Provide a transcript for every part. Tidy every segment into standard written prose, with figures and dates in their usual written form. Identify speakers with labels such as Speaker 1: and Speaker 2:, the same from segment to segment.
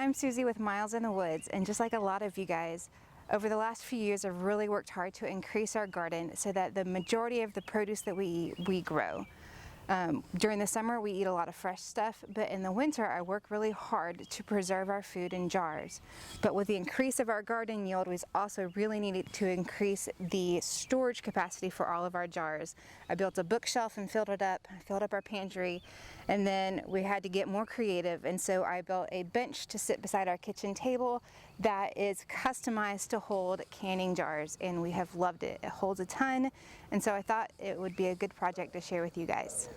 Speaker 1: I'm Susie with Miles in the Woods, and just like a lot of you guys, over the last few years I've really worked hard to increase our garden so that the majority of the produce that we eat, we grow. During the summer we eat a lot of fresh stuff, but in the winter I work really hard to preserve our food in jars. But with the increase of our garden yield, we also really needed to increase the storage capacity for all of our jars. I built a bookshelf and filled up our pantry, and then we had to get more creative, and so I built a bench to sit beside our kitchen table that is customized to hold canning jars, and we have loved it. It holds a ton, and so I thought it would be a good project to share with you guys.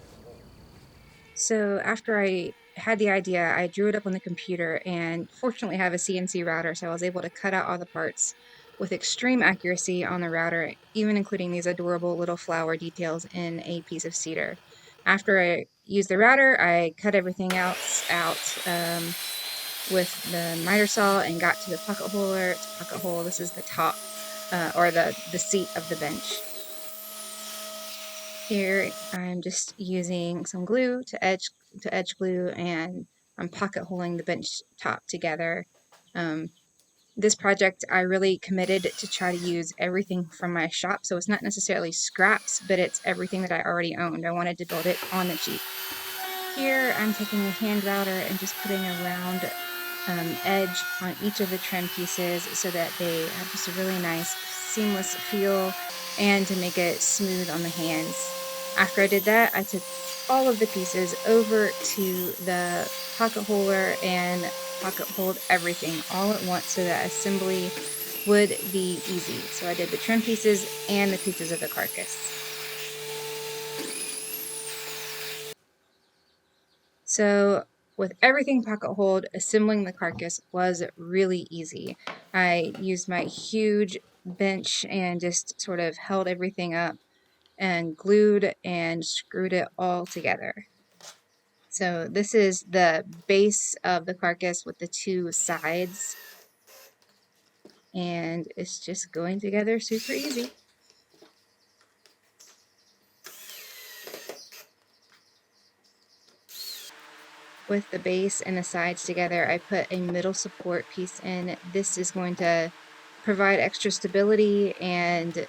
Speaker 2: So after I had the idea, I drew it up on the computer and fortunately have a CNC router, so I was able to cut out all the parts with extreme accuracy on the router, even including these adorable little flower details in a piece of cedar. After I used the router, I cut everything else out with the miter saw and got to the pocket holder. It's a pocket hole. This is the top or the seat of the bench. Here I'm just using some glue to edge glue, and I'm pocket holing the bench top together. Um, this project I really committed to try to use everything from my shop, so it's not necessarily scraps, but it's everything that I already owned. I wanted to build it on the cheap. Here I'm taking a hand router and just putting a round edge on each of the trim pieces so that they have just a really nice seamless feel and to make it smooth on the hands. After I did that, I took all of the pieces over to the pocket holder and pocket holed everything all at once so that assembly would be easy. So I did the trim pieces and the pieces of the carcass. So with everything pocket holed, assembling the carcass was really easy. I used my huge bench and just sort of held everything up and glued and screwed it all together. So this is the base of the carcass with the two sides, and it's just going together super easy. With the base and the sides together, I put a middle support piece in. This is going to provide extra stability and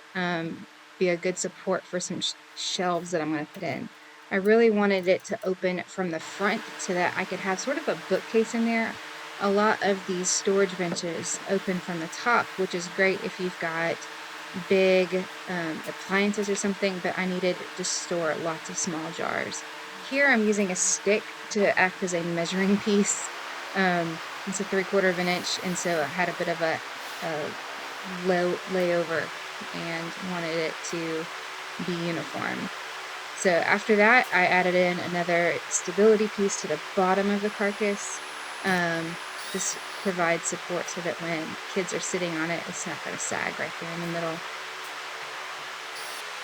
Speaker 2: be a good support for some shelves that I'm going to put in. I really wanted it to open from the front so that I could have sort of a bookcase in there. A lot of these storage benches open from the top, which is great if you've got big appliances or something, but I needed to store lots of small jars. Here I'm using a stick to act as a measuring piece. It's a 3/4 of an inch, and so I had a bit of a low layover and wanted it to be uniform. So after that, I added in another stability piece to the bottom of the carcass. This provides support so that when kids are sitting on it, it's not going to sag right there in the middle.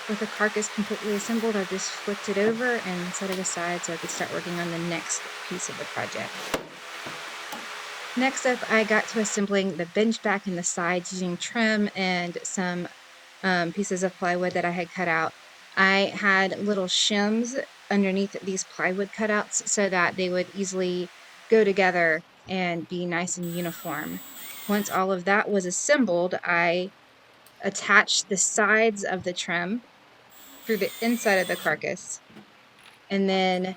Speaker 2: With the carcass completely assembled, I just flipped it over and set it aside so I could start working on the next piece of the project. Next up, I got to assembling the bench back and the sides using trim and some pieces of plywood that I had cut out. I had little shims underneath these plywood cutouts so that they would easily go together and be nice and uniform. Once all of that was assembled, I attached the sides of the trim through the inside of the carcass and then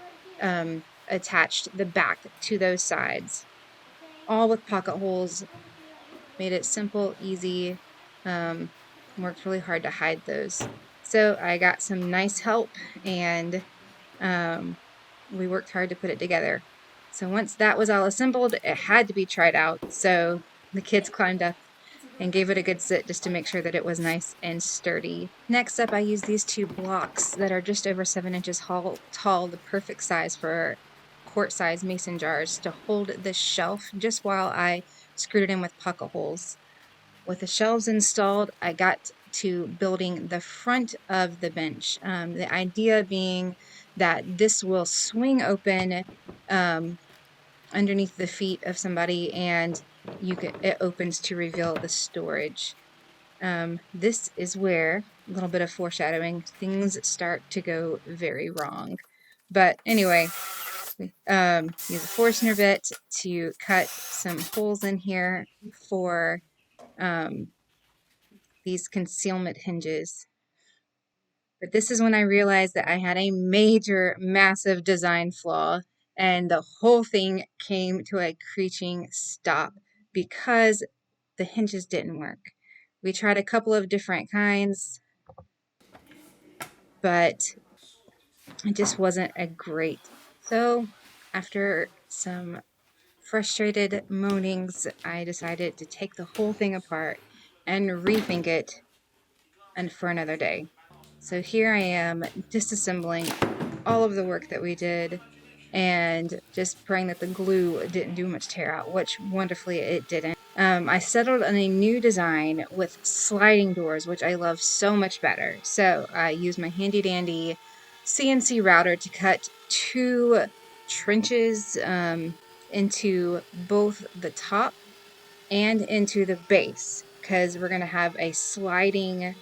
Speaker 2: attached the back to those sides, all with pocket holes. Made it simple, easy, worked really hard to hide those. So I got some nice help, and we worked hard to put it together. So once that was all assembled, it had to be tried out. So the kids climbed up and gave it a good sit just to make sure that it was nice and sturdy. Next up, I used these two blocks that are just over 7 inches tall, the perfect size for quart-size mason jars to hold the shelf just while I screwed it in with pocket holes. With the shelves installed, I got to building the front of the bench. The idea being that this will swing open underneath the feet of somebody, and it opens to reveal the storage. This is where, a little bit of foreshadowing, things start to go very wrong. But anyway, use a Forstner bit to cut some holes in here for these concealment hinges. But this is when I realized that I had a major, massive design flaw, and the whole thing came to a screeching stop because the hinges didn't work. We tried a couple of different kinds, but it just wasn't a great. So after some frustrated moanings, I decided to take the whole thing apart and rethink it and for another day. So here I am disassembling all of the work that we did and just praying that the glue didn't do much tear out, which wonderfully it didn't. I settled on a new design with sliding doors, which I love so much better. So I used my handy dandy CNC router to cut 2 trenches into both the top and into the base, because we're going to have a sliding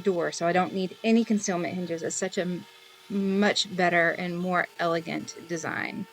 Speaker 2: door, so I don't need any concealment hinges. It's such a much better and more elegant design.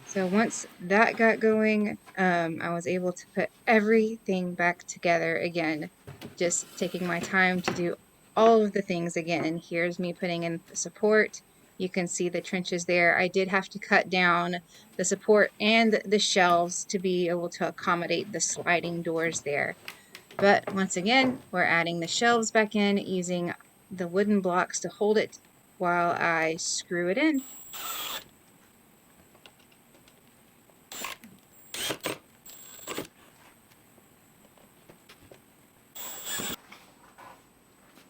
Speaker 2: So once that got going, I was able to put everything back together again, just taking my time to do all of the things again. And here's me putting in the support. You can see the trenches there. I did have to cut down the support and the shelves to be able to accommodate the sliding doors there. But once again, we're adding the shelves back in using the wooden blocks to hold it while I screw it in.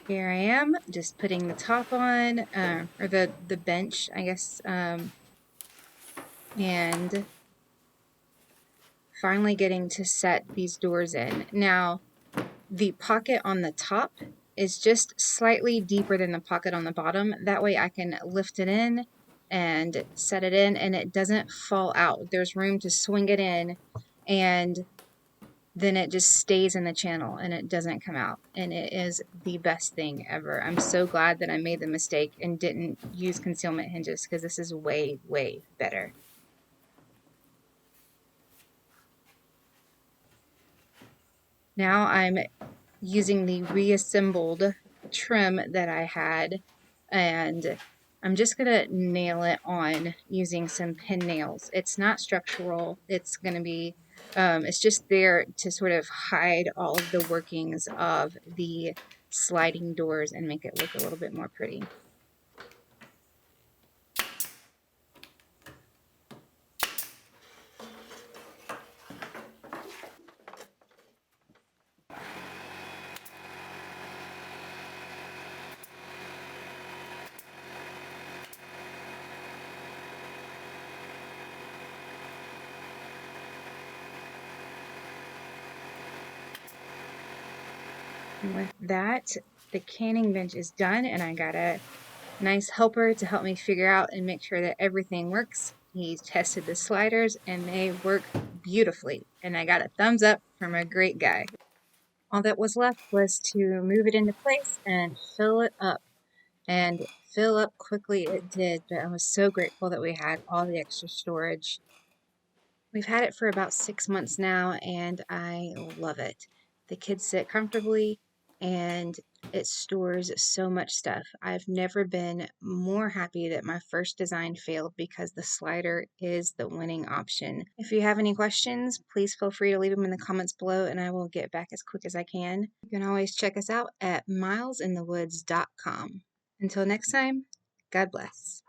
Speaker 2: Here I am, just putting the top on, or the bench, I guess, and finally getting to set these doors in. Now, the pocket on the top is just slightly deeper than the pocket on the bottom. That way I can lift it in and set it in and it doesn't fall out. There's room to swing it in, and then it just stays in the channel and it doesn't come out. And it is the best thing ever. I'm so glad that I made the mistake and didn't use concealment hinges, because this is way, way better. Now I'm using the reassembled trim that I had, and I'm just gonna nail it on using some pin nails. It's not structural. It's gonna be, it's just there to sort of hide all of the workings of the sliding doors and make it look a little bit more pretty. And with that, the canning bench is done, and I got a nice helper to help me figure out and make sure that everything works. He tested the sliders and they work beautifully, and I got a thumbs up from a great guy. All that was left was to move it into place and fill it up. And fill up quickly it did, but I was so grateful that we had all the extra storage. We've had it for about 6 months now, and I love it. The kids sit comfortably, and it stores so much stuff. I've never been more happy that my first design failed, because the slider is the winning option. If you have any questions, please feel free to leave them in the comments below, and I will get back as quick as I can. You can always check us out at milesinthewoods.com. Until next time, God bless.